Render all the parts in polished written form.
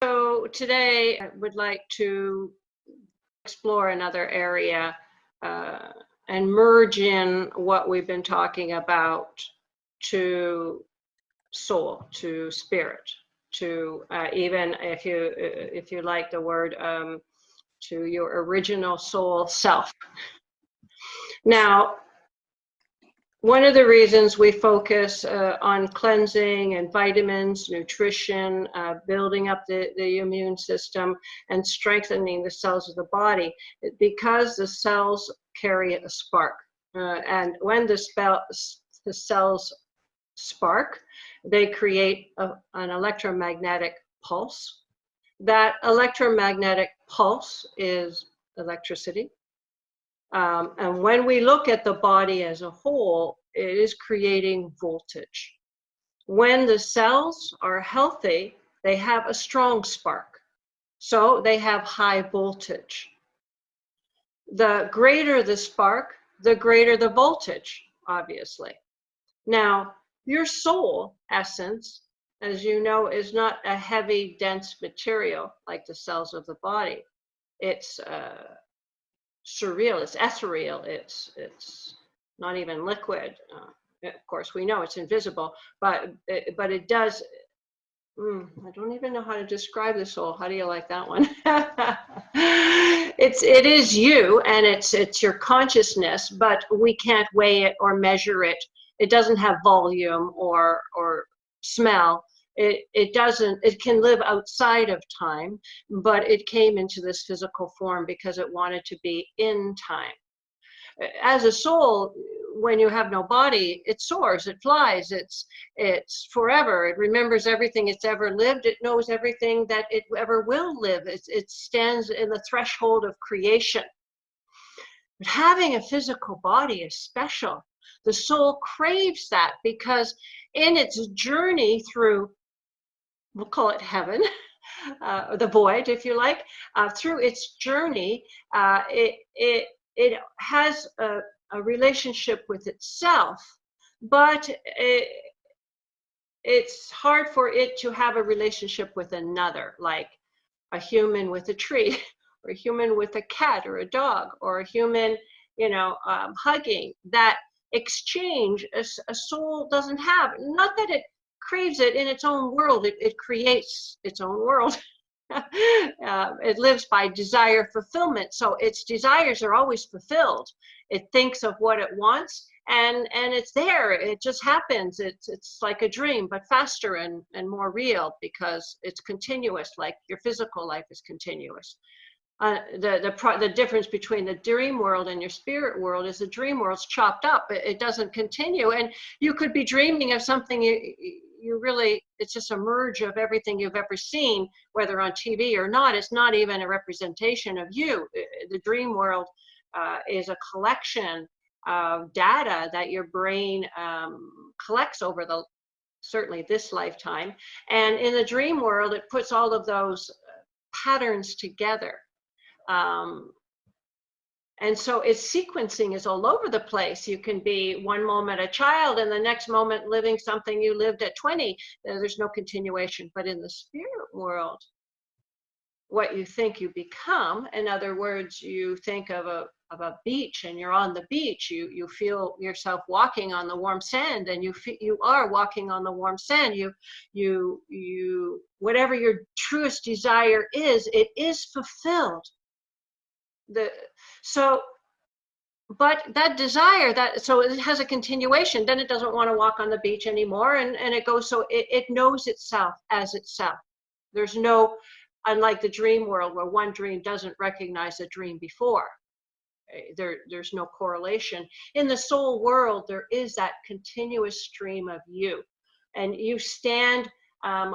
So today I would like to explore another area uh, and merge in what we've been talking about to soul, to spirit, to even if you like the word, to your original soul self. Now, one of the reasons we focus on cleansing and vitamins, nutrition, building up the immune system, and strengthening the cells of the body, because the cells carry a spark. And when the cells spark, they create an electromagnetic pulse. That electromagnetic pulse is electricity. And when we look at the body as a whole, it is creating voltage. When the cells are healthy, they have a strong spark. So they have high voltage. The greater the spark, the greater the voltage, obviously. Now, your soul essence, as you know, is not a heavy, dense material like the cells of the body. It's surreal, it's ethereal, it's not even liquid. Of course, we know it's invisible, but it does. I don't even know how to describe the soul. How do you like that one? It is you, and it's your consciousness, but we can't weigh it or measure it. It doesn't have volume or smell. It doesn't, it can live outside of time, but it came into this physical form because it wanted to be in time. As a soul, when you have no body, it soars, it flies, it's forever. It remembers everything it's ever lived. It knows everything that it ever will live. It stands in the threshold of creation. But having a physical body is special. The soul craves that because in its journey through, we'll call it heaven, the void, if you like, through its journey, it has a relationship with itself, but it's hard for it to have a relationship with another, like a human with a tree, or a human with a cat or a dog, or a human, hugging. That exchange, a soul doesn't have. Not that it craves it in its own world, it creates its own world. It lives by desire fulfillment, so its desires are always fulfilled. It thinks of what it wants, and it's there. It just happens. It's like a dream, but faster and more real, because it's continuous, like your physical life is continuous. The difference between the dream world and your spirit world is the dream world's chopped up. It doesn't continue, and you could be dreaming of something you really, it's just a merge of everything you've ever seen, whether on TV or not. It's not even a representation of you. The dream world is a collection of data that your brain collects over certainly this lifetime. And in the dream world, it puts all of those patterns together. And so its sequencing is all over the place. You can be one moment a child and the next moment living something you lived at 20. There's no continuation. But in the spirit world, what you think you become, in other words, you think of a beach and you're on the beach, you feel yourself walking on the warm sand, and you are walking on the warm sand. You whatever your truest desire is, it is fulfilled. But that desire, so it has a continuation. Then it doesn't want to walk on the beach anymore, and it goes. So it knows itself as itself. There's no, unlike the dream world where one dream doesn't recognize a dream before. There's no correlation. In the soul world, there is that continuous stream of you, and you stand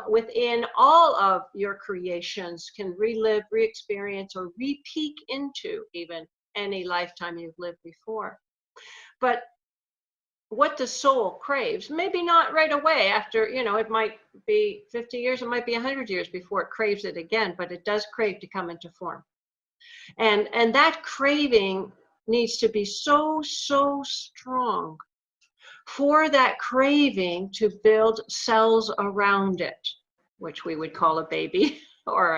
within all of your creations, can relive, re-experience, or re-peek into even any lifetime you've lived before. But what the soul craves, maybe not right away after, it might be 50 years, it might be 100 years before it craves it again, but it does crave to come into form. And that craving needs to be so strong for that craving to build cells around it, which we would call a baby. or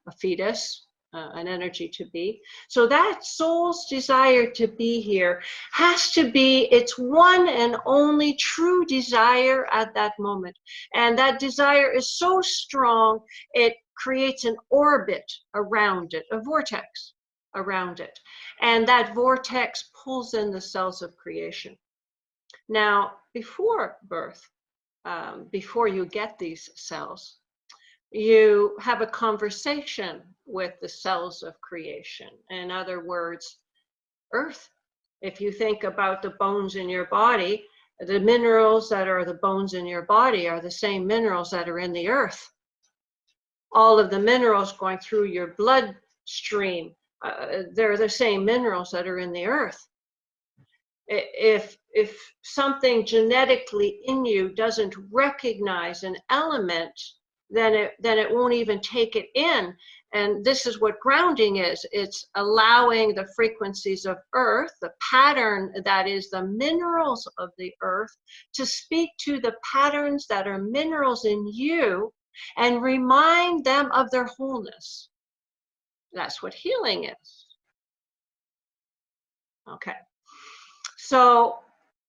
a fetus, an energy to be. So that soul's desire to be here has to be its one and only true desire at that moment. And that desire is so strong, it creates an orbit around it, a vortex around it. And that vortex pulls in the cells of creation. Now, before birth, before you get these cells, you have a conversation with the cells of creation. In other words, earth. If you think about the bones in your body, the minerals that are the bones in your body are the same minerals that are in the earth. All of the minerals going through your bloodstream, they're the same minerals that are in the earth. If something genetically in you doesn't recognize an element, then it won't even take it in. And this is what grounding is. It's allowing the frequencies of earth, the pattern that is the minerals of the earth, to speak to the patterns that are minerals in you and remind them of their wholeness. That's what healing is. Okay. So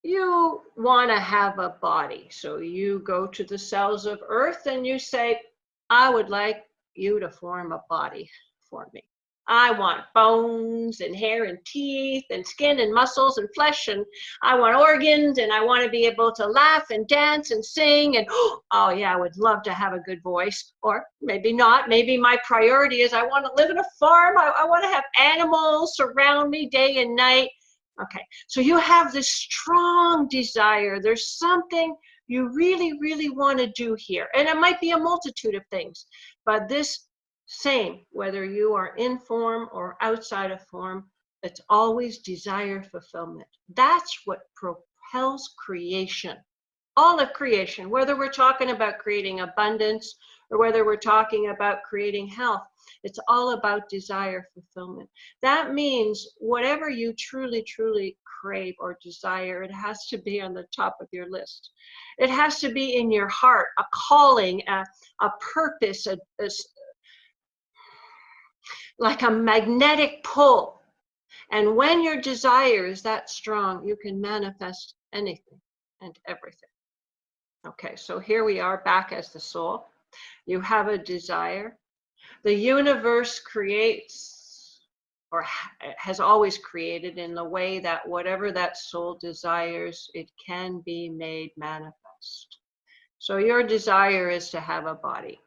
you want to have a body. So you go to the cells of earth and you say, I would like you to form a body for me. I want bones and hair and teeth and skin and muscles and flesh, and I want organs, and I want to be able to laugh and dance and sing, and oh yeah, I would love to have a good voice. Or maybe not. Maybe my priority is I want to live in a farm. I want to have animals surround me day and night. Okay, so you have this strong desire. There's something you really, really want to do here. And it might be a multitude of things, but this same, whether you are in form or outside of form, it's always desire fulfillment. That's what propels creation. All of creation, whether we're talking about creating abundance or whether we're talking about creating health, it's all about desire fulfillment. That means whatever you truly, truly crave or desire, it has to be on the top of your list. It has to be in your heart, a calling, a purpose, like a magnetic pull. And when your desire is that strong, you can manifest anything and everything. Okay, so here we are back as the soul. You have a desire. The universe creates, or has always created, in the way that whatever that soul desires, it can be made manifest. So your desire is to have a body,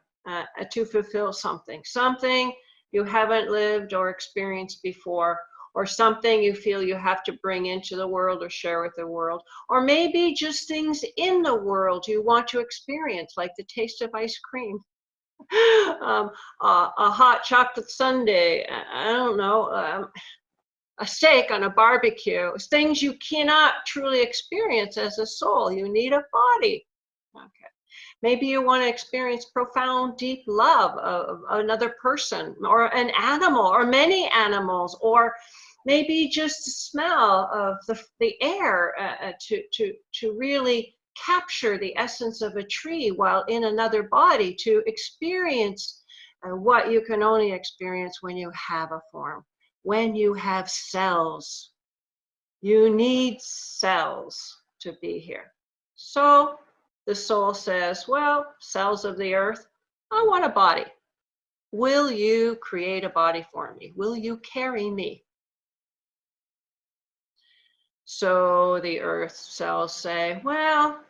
to fulfill something you haven't lived or experienced before, or something you feel you have to bring into the world or share with the world, or maybe just things in the world you want to experience, like the taste of ice cream. A hot chocolate sundae, I don't know, a steak on a barbecue, things you cannot truly experience as a soul. You need a body. Okay. Maybe you want to experience profound, deep love of another person or an animal or many animals, or maybe just the smell of the air to really capture the essence of a tree while in another body, to experience what you can only experience when you have a form, when you have cells. You need cells to be here. So the soul says, well, cells of the earth, I want a body. Will you create a body for me? Will you carry me? So the earth cells say, well,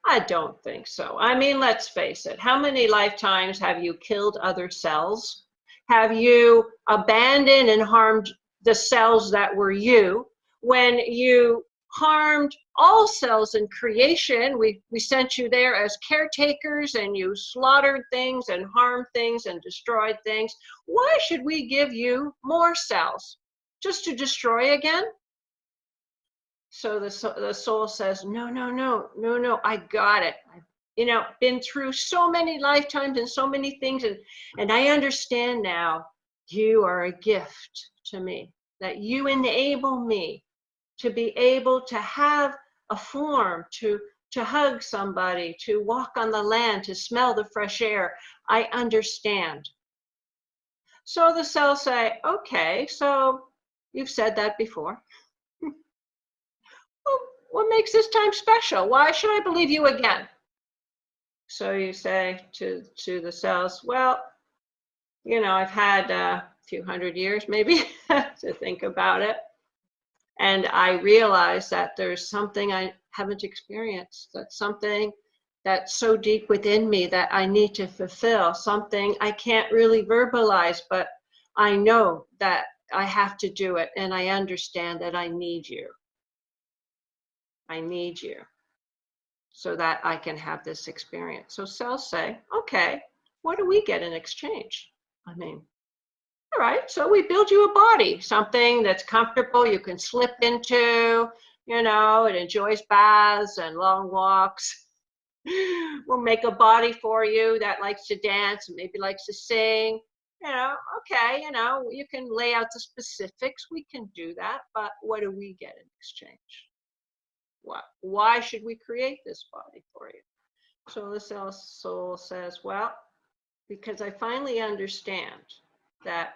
I don't think so. I mean, let's face it. How many lifetimes have you killed other cells? Have you abandoned and harmed the cells that were you? When you harmed all cells in creation, we sent you there as caretakers, and you slaughtered things and harmed things and destroyed things. Why should we give you more cells? Just to destroy again? So the soul says, no, I got it. I've been through so many lifetimes and so many things, and I understand now. You are a gift to me, that you enable me to be able to have a form, to hug somebody, to walk on the land, to smell the fresh air. I understand. So the cells say, okay, so you've said that before. Well, what makes this time special? Why should I believe you again? So you say to the cells, well, I've had a few hundred years maybe to think about it. And I realize that there's something I haven't experienced. That's something that's so deep within me that I need to fulfill, something I can't really verbalize, but I know that I have to do it. And I understand that I need you. I need you so that I can have this experience. So cells say, okay, what do we get in exchange? I mean, all right, so we build you a body, something that's comfortable, you can slip into, it enjoys baths and long walks. We'll make a body for you that likes to dance and maybe likes to sing. Okay, you can lay out the specifics, we can do that, but what do we get in exchange? Why should we create this body for you? So the soul says, well, because I finally understand that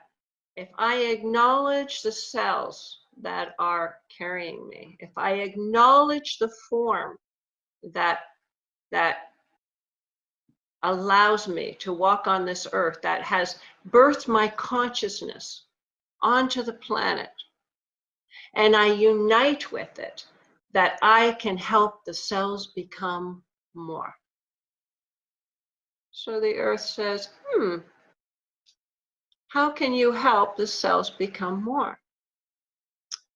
if I acknowledge the cells that are carrying me, if I acknowledge the form that allows me to walk on this earth, that has birthed my consciousness onto the planet, and I unite with it, that I can help the cells become more. So the earth says, how can you help the cells become more?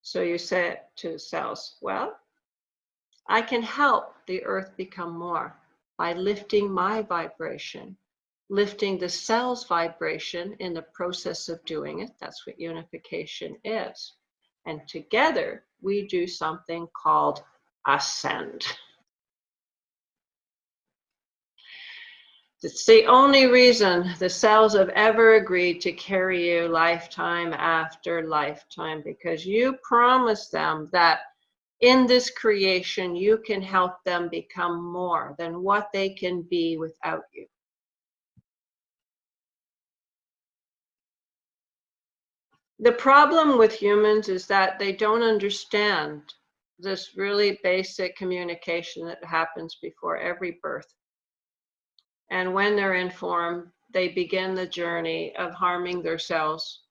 So you say to the cells, well, I can help the earth become more by lifting my vibration, lifting the cell's vibration in the process of doing it. That's what unification is. And together we do something called ascend. It's the only reason the cells have ever agreed to carry you lifetime after lifetime, because you promised them that in this creation, you can help them become more than what they can be without you. The problem with humans is that they don't understand this really basic communication that happens before every birth. And when they're in form, they begin the journey of harming themselves,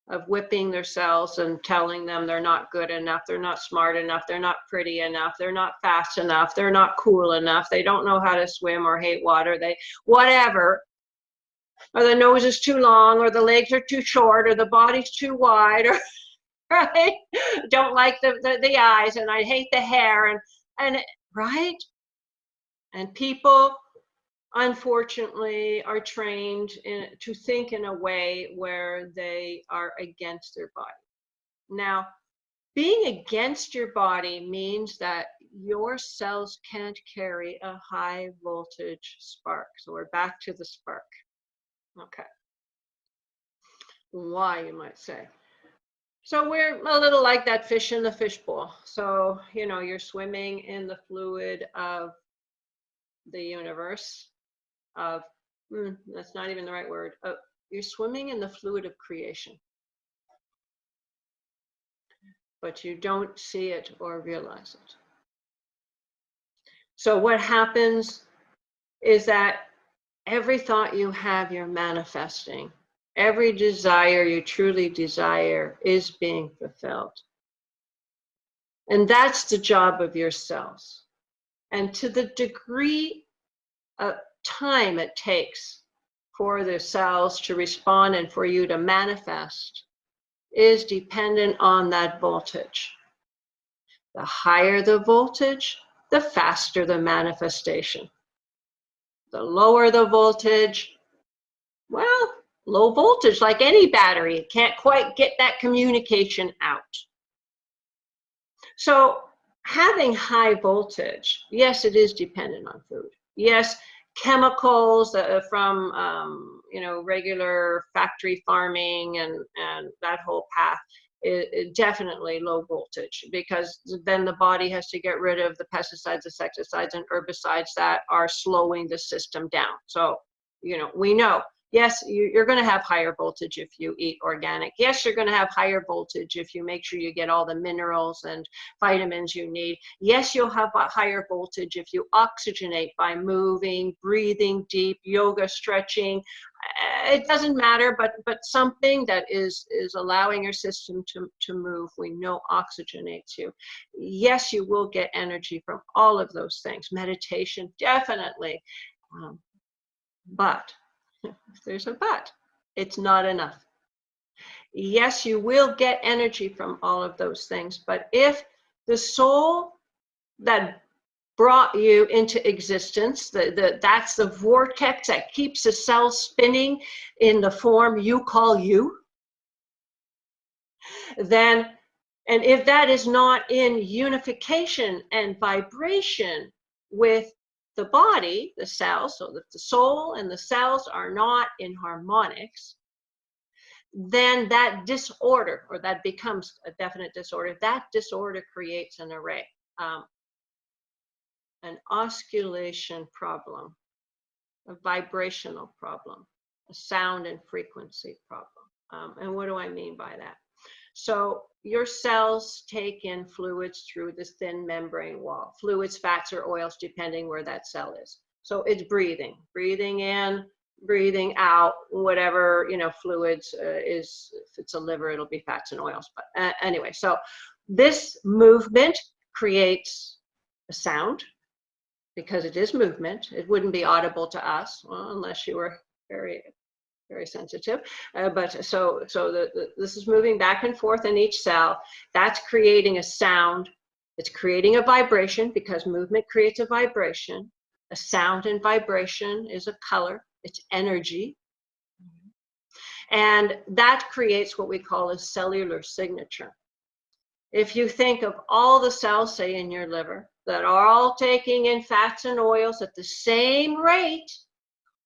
of whipping themselves and telling them they're not good enough, they're not smart enough, they're not pretty enough, they're not fast enough, they're not cool enough, they don't know how to swim or hate water, whatever, or the nose is too long, or the legs are too short, or the body's too wide, or right? Don't like the eyes, and I hate the hair, and right? And people unfortunately are trained to think in a way where they are against their body. Now, being against your body means that your cells can't carry a high voltage spark. So we're back to the spark. Okay. Why, you might say? So we're a little like that fish in the fishbowl. So, you're swimming in the fluid of the universe, that's not even the right word. You're swimming in the fluid of creation, but you don't see it or realize it. So what happens is that every thought you have, you're manifesting. Every desire you truly desire is being fulfilled. And that's the job of your cells. And to the degree of time it takes for the cells to respond and for you to manifest is dependent on that voltage. The higher the voltage, the faster the manifestation. The lower the voltage, well, low voltage, like any battery, it can't quite get that communication out. So having high voltage, yes, it is dependent on food. Yes, chemicals from regular factory farming and that whole path is definitely low voltage, because then the body has to get rid of the pesticides, insecticides, and herbicides that are slowing the system down. So we know Yes, you're going to have higher voltage if you eat organic. Yes, you're going to have higher voltage if you make sure you get all the minerals and vitamins you need. Yes, you'll have a higher voltage if you oxygenate by moving, breathing deep, yoga, stretching. It doesn't matter, but something that is allowing your system to move, we know oxygenates you. Yes, you will get energy from all of those things. Meditation, definitely. But if there's a but, it's not enough. Yes, you will get energy from all of those things, but if the soul that brought you into existence, that's the vortex that keeps the cell spinning in the form you call you, then, and if that is not in unification and vibration with the body, the cells, so that the soul and the cells are not in harmonics, then that disorder, or that becomes a definite disorder, that disorder creates an array, an oscillation problem, a vibrational problem, a sound and frequency problem. And what do I mean by that? So your cells take in fluids through this thin membrane wall, fluids, fats, or oils, depending where that cell is. So it's breathing in, breathing out, whatever, fluids is, if it's a liver, it'll be fats and oils. But anyway, so this movement creates a sound, because it is movement. It wouldn't be audible to us, well, unless you were very, very sensitive. But this is moving back and forth in each cell. That's creating a sound. It's creating a vibration, because movement creates a vibration. A sound and vibration is a color. It's energy. And that creates what we call a cellular signature. If you think of all the cells, say in your liver, that are all taking in fats and oils at the same rate,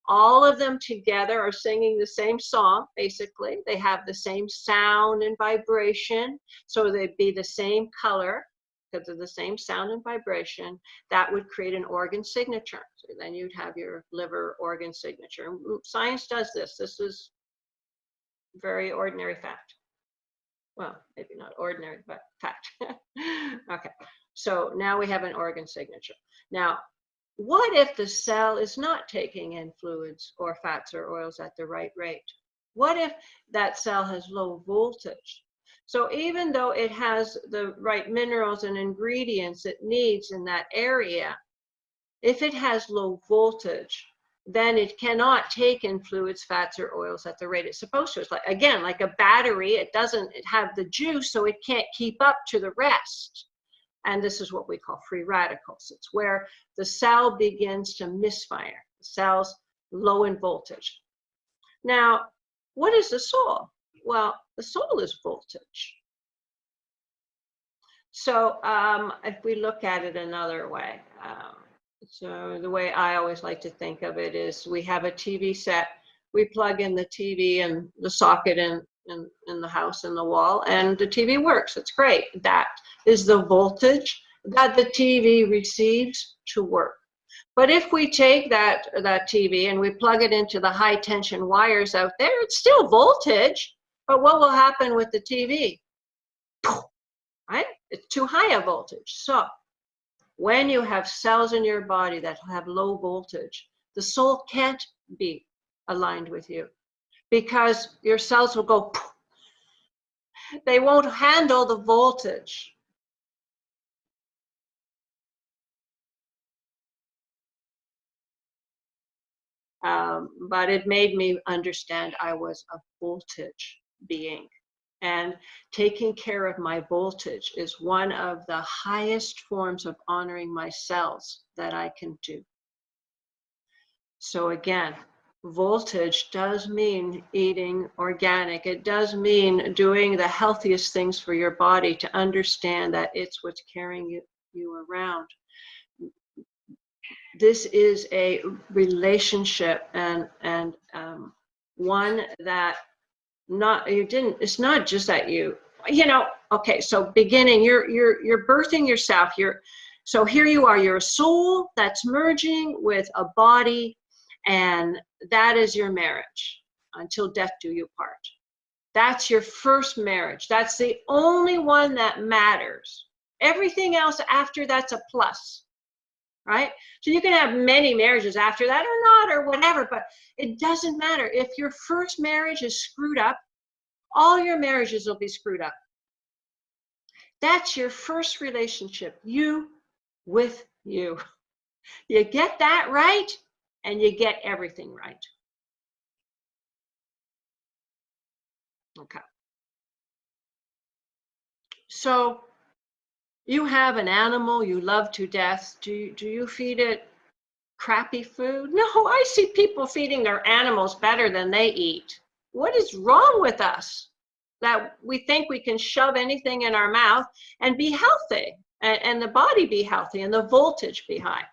all of them together are singing the same song, basically. They have the same sound and vibration, so they'd be the same color, because of the same sound and vibration. That would create an organ signature. So then you'd have your liver organ signature. Science does this. This is very ordinary fact. Well, maybe not ordinary, but fact. Okay, so now we have an organ signature. Now, what if the cell is not taking in fluids or fats or oils at the right rate? What if that cell has low voltage? So even though it has the right minerals and ingredients it needs in that area, if it has low voltage, then it cannot take in fluids, fats, or oils at the rate it's supposed to. It's like, again, like a battery, it doesn't have the juice, so it can't keep up to the rest. And this is what we call free radicals. It's where the cell begins to misfire. The cell's low in voltage. Now, what is the soul? Well, the soul is voltage. So if we look at it another way, so the way I always like to think of it is, we have a TV set. We plug in the TV and the socket in the house, in the wall, and the TV works. It's great. That is the voltage that the TV receives to work. But if we take that TV and we plug it into the high tension wires out there, it's still voltage. But what will happen with the TV? Right? It's too high a voltage. So when you have cells in your body that have low voltage, the soul can't be aligned with you, because your cells will go, they won't handle the voltage. But it made me understand I was a voltage being. And taking care of my voltage is one of the highest forms of honoring my cells that I can do. So again, voltage does mean eating organic. It does mean doing the healthiest things for your body, to understand that it's what's carrying you around. This is a relationship, and one that it's not just that okay, so beginning, you're birthing yourself. So here you are, you're a soul that's merging with a body, and that is your marriage. until death do you part. That's your first marriage. That's the only one that matters. Everything else after that's a plus, right? So you can have many marriages after that or not or whatever, but it doesn't matter. If your first marriage is screwed up, all your marriages will be screwed up. That's your first relationship, you with you. You get that right, and you get everything right. Okay. So you have an animal you love to death. Do you feed it crappy food? No, I see people feeding their animals better than they eat. What is wrong with us that we think we can shove anything in our mouth and be healthy, and the body be healthy and the voltage be high?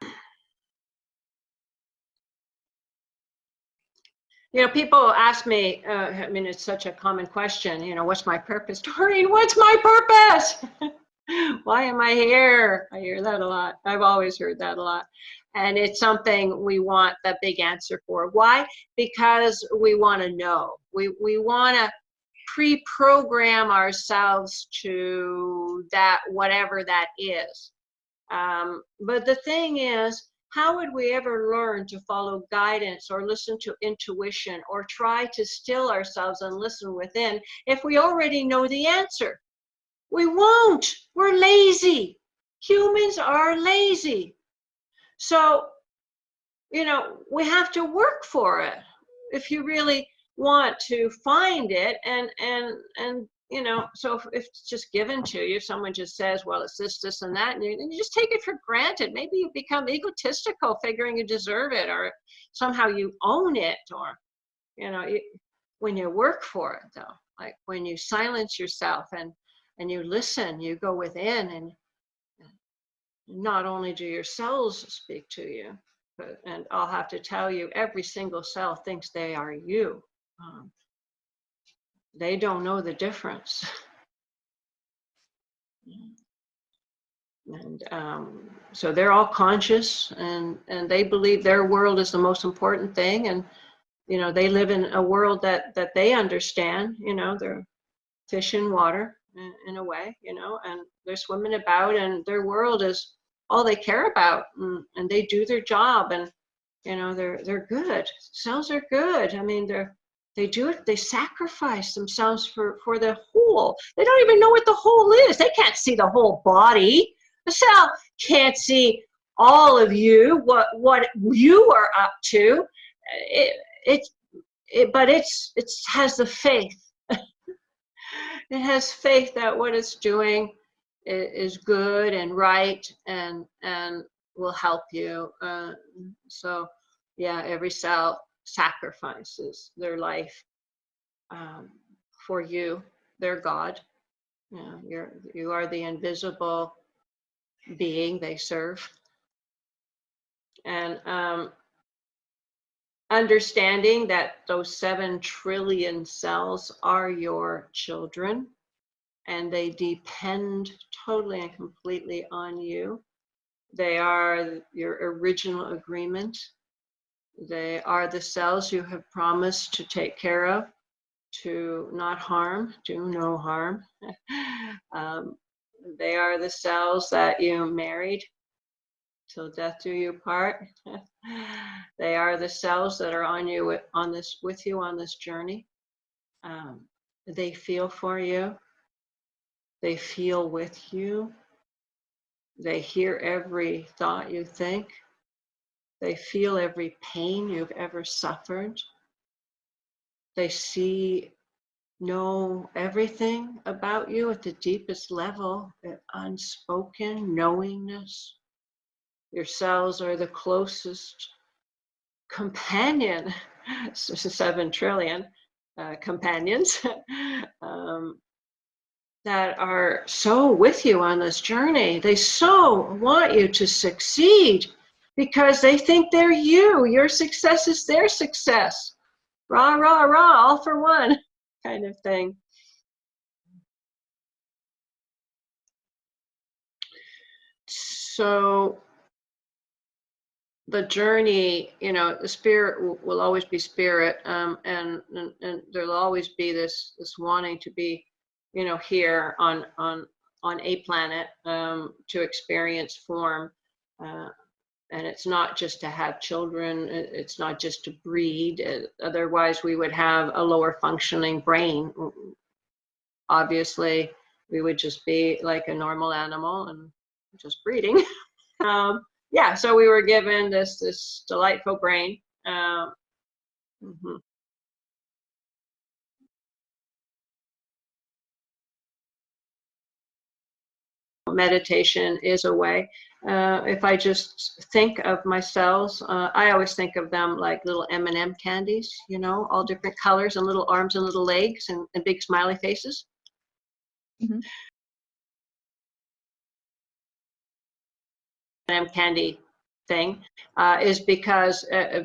You know, people ask me, I mean, it's such a common question, you know, what's my purpose? Doreen, what's my purpose? Why am I here? I hear that a lot. I've always heard that a lot. And it's something we want the big answer for. Why? Because we want to know. We want to pre-program ourselves to that, whatever that is. But the thing is, how would we ever learn to follow guidance or listen to intuition or try to still ourselves and listen within if we already know the answer? We won't. We're lazy. Humans are lazy. So, you know, we have to work for it if you really want to find it. And you know, so if it's just given to you, someone just says, well, it's this, and that, and you just take it for granted. Maybe you become egotistical, figuring you deserve it, or somehow you own it, or, you know, when you work for it, though, like when you silence yourself and you listen, you go within, and not only do your cells speak to you, but, and I'll have to tell you, every single cell thinks they are you. They don't know the difference. And so they're all conscious, and they believe their world is the most important thing. And, you know, they live in a world that they understand, you know, they're fish in water in a way, you know, and they're swimming about, and their world is all they care about, and they do their job, and, you know, they're good. Cells are good. I mean, they do it, they sacrifice themselves for the whole. They don't even know what the whole is. They can't see the whole body. The cell can't see all of you, what you are up to. But it has the faith. It has faith that what it's doing is good and right, and will help you. So yeah, every cell sacrifices their life for you. They're God. You know, you are the invisible being they serve. And understanding that those 7 trillion cells are your children, and they depend totally and completely on you. They are your original agreement. They are the cells you have promised to take care of, to not harm, do no harm. They are the cells that you married till death do you part. They are the cells that are on you with you on this journey. They feel for you. They feel with you. They hear every thought you think. They feel every pain you've ever suffered. They know everything about you at the deepest level, unspoken knowingness. Your cells are the closest companion, 7 trillion companions that are so with you on this journey. They so want you to succeed because they think they're you. Your success is their success. Rah, rah, rah, all for one kind of thing. So the journey, you know, the spirit will always be spirit, and there'll always be this wanting to be, you know, here on a planet, to experience form, and it's not just to have children. It's not just to breed. Otherwise, we would have a lower functioning brain. Obviously, we would just be like a normal animal and just breeding. Yeah, so we were given this delightful brain. Mhm. Meditation is a way. If I just think of my cells, I always think of them like little M&M candies, you know, all different colors and little arms and little legs and big smiley faces. Mhm. M candy thing is because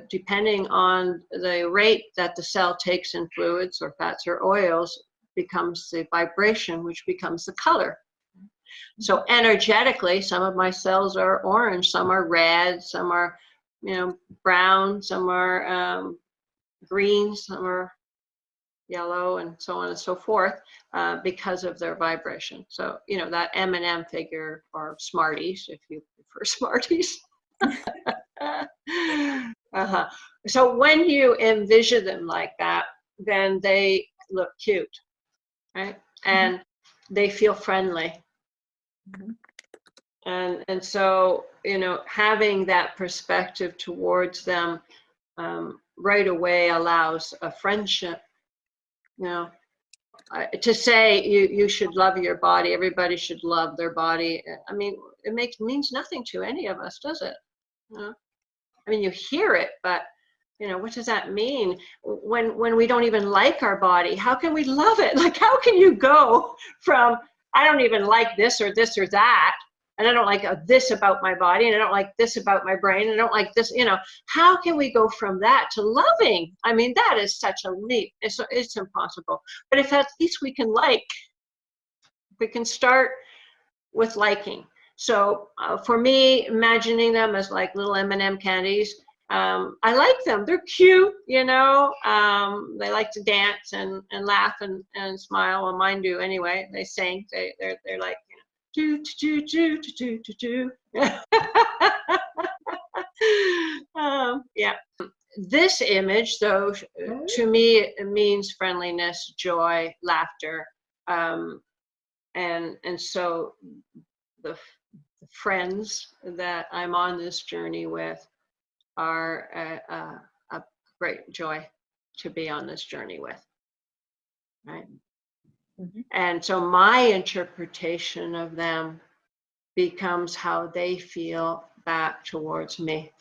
depending on the rate that the cell takes in fluids or fats or oils becomes the vibration, which becomes the color. So energetically, some of my cells are orange, some are red, some are, you know, brown, some are green, some are yellow, and so on and so forth, because of their vibration. So, you know, that M&M figure, or Smarties, if you prefer Smarties. Uh-huh. So when you envision them like that, then they look cute, right? And they feel friendly. Mhm. And so, you know, having that perspective towards them, right away allows a friendship. You know, to say you should love your body, everybody should love their body. I mean, it means nothing to any of us, does it? You know? I mean, you hear it, but you know, what does that mean when we don't even like our body? How can we love it? Like, how can you go from I don't even like this or this or that, and I don't like this about my body, and I don't like this about my brain, and I don't like this, you know, how can we go from that to loving? I mean, that is such a leap. It's impossible. But if at least we can like, we can start with liking. So for me, imagining them as like little M&M candies, I like them. They're cute, you know. They like to dance and laugh and smile. Well, mine do anyway. They sing. They're like, you know, do do do do do do do. Yeah. This image, though, to me, it means friendliness, joy, laughter, and so the friends that I'm on this journey with are a great joy to be on this journey with, right? Mhm. And so my interpretation of them becomes how they feel back towards me.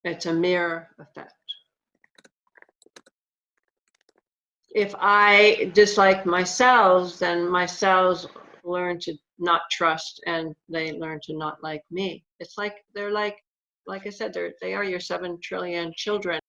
It's a mirror effect. If I dislike my cells, then my cells learn to not trust and they learn to not like me. It's like they're like I said, they are your 7 trillion children.